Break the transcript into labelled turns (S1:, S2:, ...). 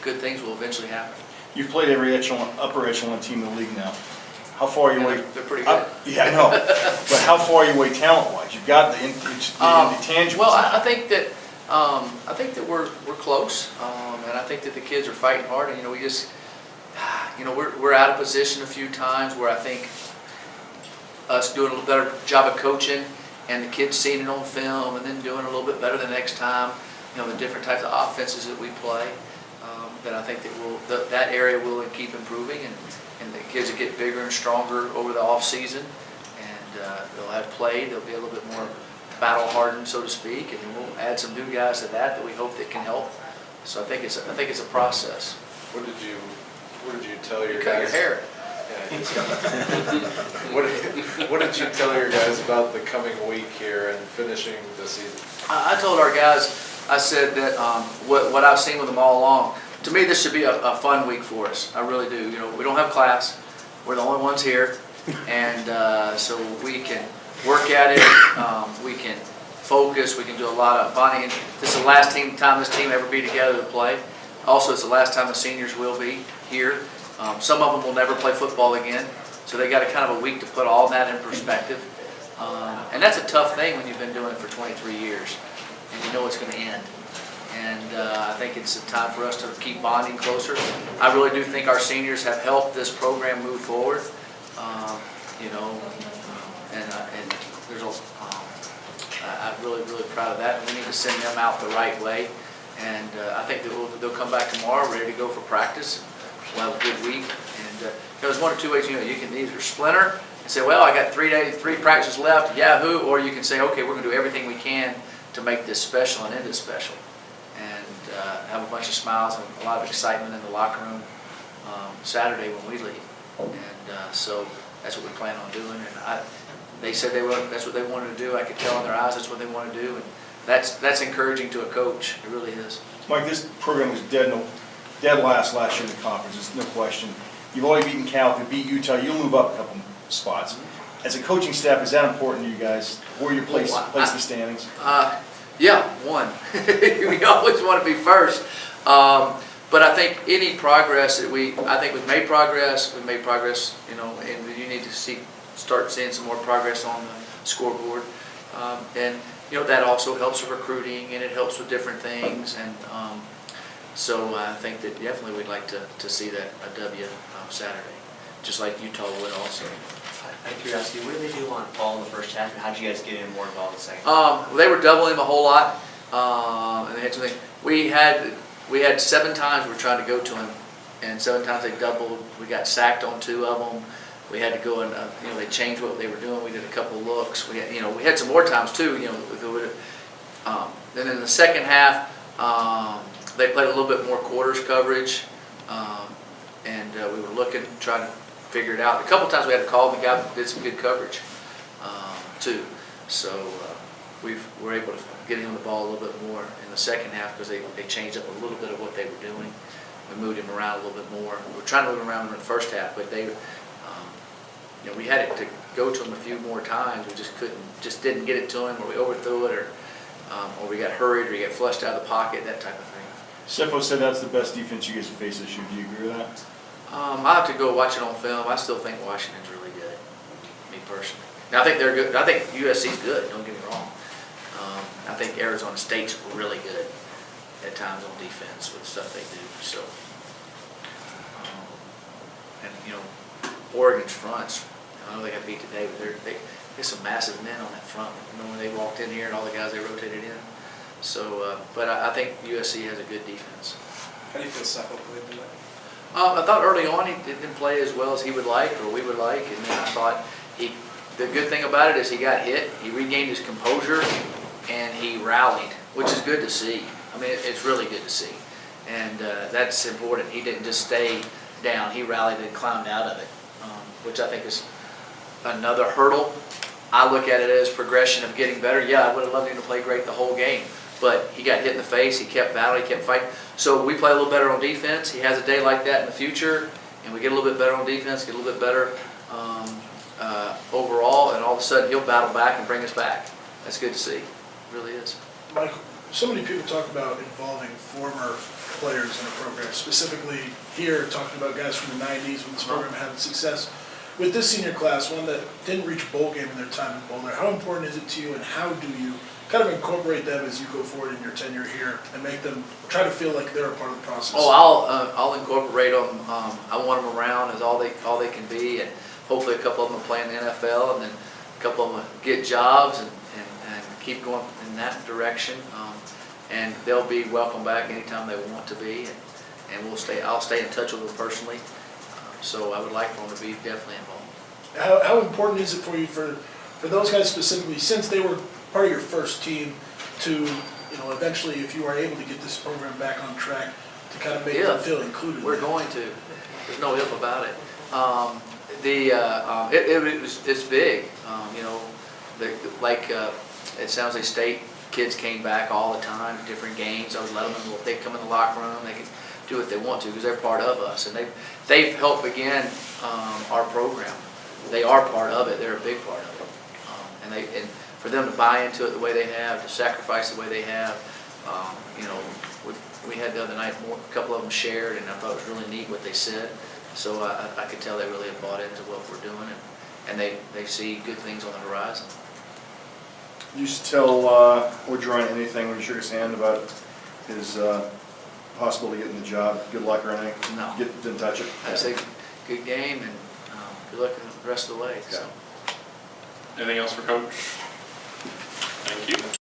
S1: good things will eventually happen.
S2: You've played every upper echelon team in the league now. How far are you away?
S1: They're pretty good.
S2: Yeah, I know. But how far are you away talent-wise? You've got the intangibles.
S1: Well, I think that we're close, and I think that the kids are fighting hard. And we just, we're out of position a few times where I think us doing a little better job of coaching, and the kids seeing it on film, and then doing a little bit better the next time. The different types of offenses that we play. That I think that that area will keep improving, and the kids will get bigger and stronger over the off season, and they'll have played. They'll be a little bit more battle hardened, so to speak, and then we'll add some new guys to that we hope that can help. So I think it's a process.
S3: What did you tell your
S1: You
S3: guys?
S1: cut your hair.
S3: What did you tell your guys about the coming week here and finishing the season?
S1: I told our guys, I said that what I've seen with them all along, to me this should be a fun week for us. I really do. We don't have class. We're the only ones here. And so we can work at it. We can focus. We can do a lot of bonding. And this is the last time this team ever be together to play. Also, it's the last time the seniors will be here. Some of them will never play football again. So they got a kind of a week to put all that in perspective. And that's a tough thing when you've been doing it for 23 years. And you know it's going to end. And I think it's a time for us to keep bonding closer. I really do think our seniors have helped this program move forward. And there's I'm really proud of that. And we need to send them out the right way. And I think that they'll come back tomorrow ready to go for practice. We'll have a good week. And there's one or two ways. You can either splinter and say, well, I got 3 practices left, yahoo, or you can say, okay, we're going to do everything we can to make this special and end it special, and have a bunch of smiles and a lot of excitement in the locker room Saturday when we leave. And so that's what we plan on doing. And they said that's what they wanted to do. I could tell in their eyes that's what they want to do, and that's encouraging to a coach. It really is.
S2: Mike, this program was dead last year in the conference. There's no question. You've already beaten Cal. If you beat Utah, you'll move up a couple spots. As a coaching staff, is that important to you guys? Where your place the standings?
S1: Yeah, one. We always want to be first. But I think any progress that I think we've made progress. We've made progress, and you need to start seeing some more progress on the scoreboard. And that also helps with recruiting, and it helps with different things. And so I think that definitely we'd like to see that a W Saturday, just like Utah would also.
S4: Out of curiosity, what did they do on Paul in the first half, and how did you guys get him more involved in the second?
S1: They were doubling him a whole lot, and they had something. We had 7 times we were trying to go to him, and 7 times they doubled. We got sacked on 2 of them. We had to go and they changed what they were doing. We did a couple of looks. We had some more times too. Then in the second half, they played a little bit more quarters coverage, and we were looking, trying to figure it out. A couple times we had to call, the guy did some good coverage too. So we were able to get him the ball a little bit more in the second half because they changed up a little bit of what they were doing. We moved him around a little bit more. We were trying to move him around in the first half, but we had it to go to him a few more times. We just didn't get it to him, or we overthrew it, or we got hurried, or he got flushed out of the pocket, that type of thing.
S2: Cepho said that's the best defense you guys have faced this year. Do you agree with that?
S1: I have to go watch it on film. I still think Washington's really good, me personally. Now I think they're good. I think USC's good. Don't get me wrong. I think Arizona State's really good at times on defense with the stuff they do. So, Oregon's fronts. I know they got beat today, but there's some massive men on that front. When they walked in here and all the guys they rotated in. So, but I think USC has a good defense.
S5: How do you feel Cepho played today?
S1: I thought early on he didn't play as well as he would like or we would like, and then I thought the good thing about it is he got hit, he regained his composure, and he rallied, which is good to see. I mean, it's really good to see, and that's important. He didn't just stay down; he rallied and climbed out of it, which I think is another hurdle. I look at it as progression of getting better. Yeah, I would have loved him to play great the whole game, but he got hit in the face, he kept battling, he kept fighting. So we play a little better on defense. He has a day like that in the future, and we get a little bit better on defense, get a little bit better overall, and all of a sudden he'll battle back and bring us back. That's good to see. It really is.
S5: Michael, so many people talk about involving former
S6: players in a program, specifically here, talking about guys from the 90s when this program had success. With this senior class, one that didn't reach a bowl game in their time in Boulder, how important is it to you, and how do you kind of incorporate them as you go forward in your tenure here and make them try to feel like they're a part of the process?
S1: Oh, I'll incorporate them. I want them around as all they can be, and hopefully a couple of them will play in the NFL, and then a couple of them will get jobs and keep going in that direction. And they'll be welcome back anytime they want to be, and I'll stay in touch with them personally. So I would like for them to be definitely involved.
S6: How important is it for you, for those guys specifically, since they were part of your first team, to, eventually, if you are able to get this program back on track, to kind of make them feel included?
S1: We're going to. There's no if about it. It's big. It sounds like state kids came back all the time, different games. I would let them, they come in the locker room, they can do what they want to because they're part of us, and they've helped begin our program. They are part of it. They're a big part of it, and for them to buy into it the way they have, to sacrifice the way they have. We had the other night a couple of them shared, and I thought it was really neat what they said. So I could tell they really have bought into what we're doing, and they see good things on the horizon.
S2: You used to tell Wood Ryan anything when you shook his hand about his possibility of getting the job? Good luck or anything?
S1: No.
S2: Didn't touch it?
S1: I say good game, and good luck the rest of the way. So.
S7: Anything else for Coach?